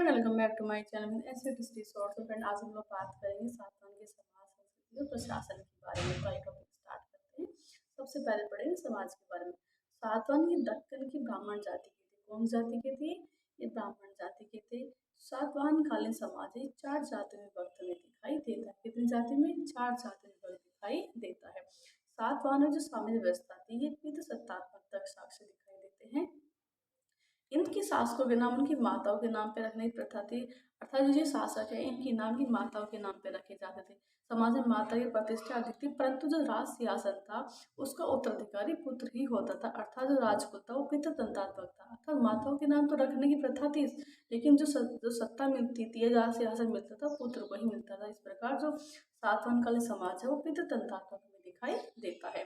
Friend, welcome back to my channel ऐसे history shorts. Friend, आज हम लोग बात करेंगे सातवाहन के समाज, संस्कृति और प्रशासन के बारे में। तो आइए टॉपिक स्टार्ट करते हैं। सबसे पहले पढ़ेंगे समाज के बारे में। सातवाहन ये दक्कन की ब्राह्मण जाति के थे। कौन जाति के थे? ये ब्राह्मण जाति के थे। सातवाहन कालीन समाज है चार जाति में विभक्त में दिखाई देता है। कितनी जाति में? चार जाति में विभक्त दिखाई देता है। सातवाहन में जो साम्राज्य व्यवस्था थी ये पितृ सत्तात्मक तक साक्ष्य दिखाई देते हैं। इनकी शासकों के नाम उनकी माताओं के नाम पे रखने की प्रथा थी, अर्थात जो ये शासक है इनकी नाम की माताओं के नाम पे रखे जाते थे। समाज में माता की प्रतिष्ठा अधिक थी, परंतु जो राज सियासत था उसका उत्तराधिकारी पुत्र ही होता था, अर्थात जो राजपूत था वो पितृतंत्रात्मक था। अर्थात माताओं के नाम तो रखने की प्रथा थी, लेकिन जो सत्ता मिलती थी या राज सियासत मिलता था पुत्र को ही मिलता था। इस प्रकार जो सातवाहन कालीन समाज है वो पितृतंत्रात्मक में दिखाई देता है।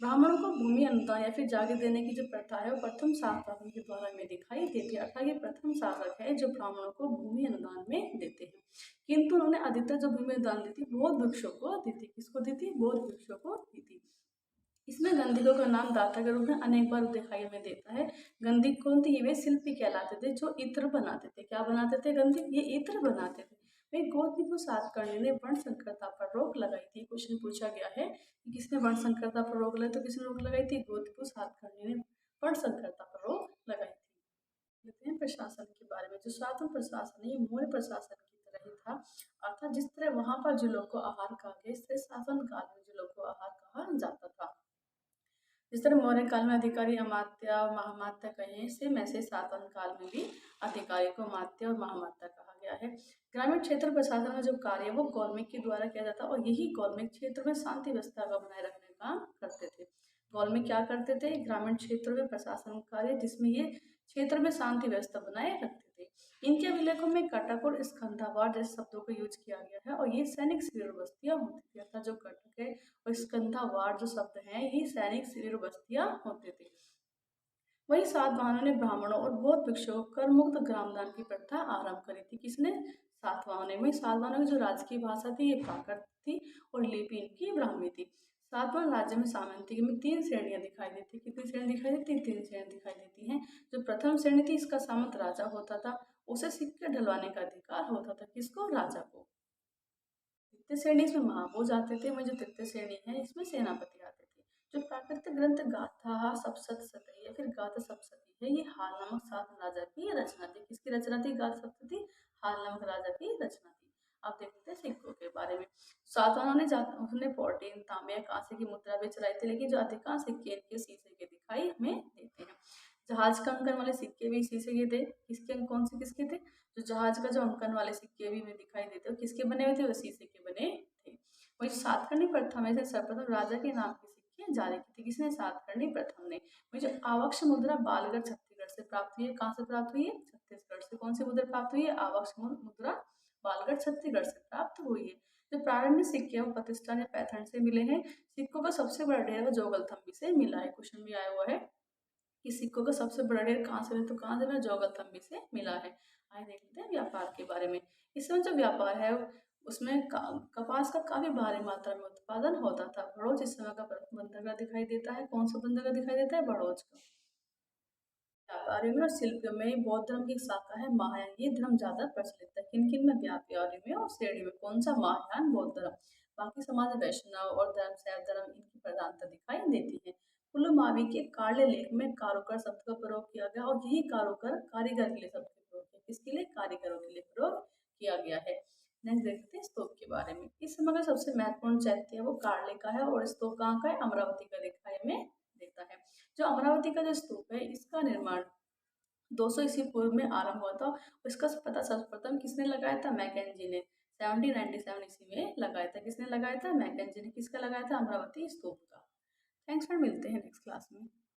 ब्राह्मणों को भूमि अनुदान या फिर जागीर देने की जो प्रथा है वो प्रथम सातवाहन के द्वारा में दिखाई देती है, अर्थात ये प्रथम शासक है जो ब्राह्मणों को भूमि अनुदान में देते हैं। किंतु उन्होंने अधिकतर जो भूमि अनुदान दी थी बौद्ध भिक्षुओं को दी थी। किसको दी थी? बौद्ध भिक्षुओं को दी थी। इसमें गंधिकों का नाम दाता के रूप में अनेक बार दिखाई में देता है। गंधिक कौन थे? ये वे शिल्पी कहलाते थे जो इत्र बनाते थे। क्या बनाते थे गंधिक? ये इत्र बनाते थे। वही गौतमी सातकर्णी ने वर्ण संकरता पर रोक लगाई थी। क्वेश्चन पूछा गया है कि किसने वर्ण संकरता पर रोक लगाई, तो किसने रोक लगाई थी? गौतमी सातकर्णी ने वर्ण संकरता पर रोक लगाई थी। देखते हैं प्रशासन के बारे में। जो सातवाहन प्रशासन है ये मौर्य प्रशासन की तरह ही था, अर्थात जिस तरह वहां पर जिलों को आहार कहा गया इस तरह सातवाहन काल में जिलों को आहार कहा जाता था। जिस तरह मौर्य काल में अधिकारी अमात्य और महामात्य कहे, सेम ऐसे सातवाहन काल में भी अधिकारी को मात्य और महामात्य कहा गया है। ग्रामीण क्षेत्र प्रशासन में जो कार्य है वो गौलमेक के द्वारा किया जाता है और यही गौलमेक क्षेत्र में शांति व्यवस्था का बनाए रखने का काम करते थे। गौलमेक क्या करते थे? ग्रामीण क्षेत्रों में प्रशासन कार्य जिसमें ये क्षेत्र में शांति व्यवस्था बनाए रखते थे। इनके अभिलेखों में कटक और स्कंधावार जैसे शब्दों का यूज किया गया है और ये सैनिक शिविर बस्तियां होती थी, अर्थात जो कटक है और स्कंधावार जो शब्द हैं ये सैनिक शिविर बस्तियां होते थे। वही सातवाहनों ने ब्राह्मणों और बौद्ध भिक्षुओं को कर मुक्त ग्रामदान की प्रथा आरंभ करी थी। किसने? सातवाहनों ने। वही सातवाहनों की जो राजकीय भाषा थी ये प्राकृत थी और लिपि इनकी ब्राह्मी थी। सातवाहन राज्य में सामंती में तीन श्रेणियां दिखाई देती। कितनी श्रेणी दिखाई देती? तीन श्रेणी दिखाई देती हैं। जो प्रथम श्रेणी थी इसका सामंत राजा होता था, उसे सिक्के ढलवाने का अधिकार होता था। किसको? राजा को। द्वितीय श्रेणी इसमें महाभोज आते थे, वही जो तृतीय श्रेणी है इसमें सेनापति आते थे। जो प्राकृतिक ग्रंथ गाथा सप्तशती या फिर गाथा सप्तशती है ये हाल नामक सात राजा की रचना थी। किसकी रचना थी? गाथा सप्तशती हाल नामक राजा की रचना थी। अब देखते हैं सिक्कों के बारे में। सातवाहनों ने उसने पोर्टिन तांबे कांसे की मुद्रा भी चलाई थी, लेकिन जो अधिकांश सिक्के इनके शीशे के दिखाई हमें देते हैं। जहाज का अंकन वाले सिक्के भी शीशे के थे। किसके कौन से किसके थे? जो जहाज का जो अंकन वाले सिक्के भी हमें दिखाई देते हैं किसके बने हुए थे? वो शीशे के बने थे। वही सातकर्णी प्रथा में से सर्वप्रथम राजा के नाम के सिक्के जारी की थी। किसने? सातकर्णी प्रथम ने। वही जो आवक्ष मुद्रा बालगढ़ छत्तीसगढ़ से प्राप्त हुई है। कहाँ से प्राप्त हुई है? छत्तीसगढ़ से। कौन सी मुद्रा प्राप्त हुई है? आवक्ष मुद्रा बालगढ़ छत्तीसगढ़ से प्राप्त हुई है। जो प्रारंभिक सिक्के हैं वो प्रतिष्ठान या पैथर्न से मिले हैं। सिक्कों का सबसे बड़ा ढेर जोगलथम्बी से मिला है। क्वेश्चन भी आया हुआ है कि सिक्कों का सबसे बड़ा ढेर कहाँ से मिला, तो कहाँ से मिला? जोगलथम्बी से मिला है। आइए देख लेते हैं व्यापार के बारे में। इसमें जो व्यापार है उसमें कपास का काफी भारी मात्रा में उत्पादन होता था। बड़ौज इस समय का बंदरगाह दिखाई देता है। कौन सा बंदरगाह दिखाई देता है? बड़ौज का। व्यापारियों में और शिल्पियों में बौद्ध धर्म की शाखा है महायान, ये धर्म ज्यादा प्रचलित है। किन किन में? व्यापारियों में और श्रेणी में। कौन सा? महायान बौद्ध धर्म। बाकी समाज वैष्णव और धर्म शैव धर्म इनकी प्रधानता दिखाई देती है। कुलमावी के कार्य लेख में कारुकर शब्द का प्रयोग किया गया और यही कारुकर कारीगर के लिए शब्द का प्रयोग किया। किसके लिए? कारीगरों के लिए प्रयोग किया गया है। नेक्स्ट देखते हैं स्तूप के बारे में। इस समय का सबसे महत्वपूर्ण चैत्य है वो कार्ले का है और स्तूप कहाँ का है? अमरावती का दिखाई हमें देता है। जो अमरावती का जो स्तूप है इसका निर्माण 200 ईस्वी पूर्व में आरंभ हुआ था। इसका पता सर्वप्रथम किसने लगाया था? मैकेंजी ने 1797 ईस्वी में लगाया था। किसने लगाया था? मैकेंजी ने। किसका लगाया था? अमरावती स्तूप का। थैंक्स फॉर, मिलते हैं नेक्स्ट क्लास में।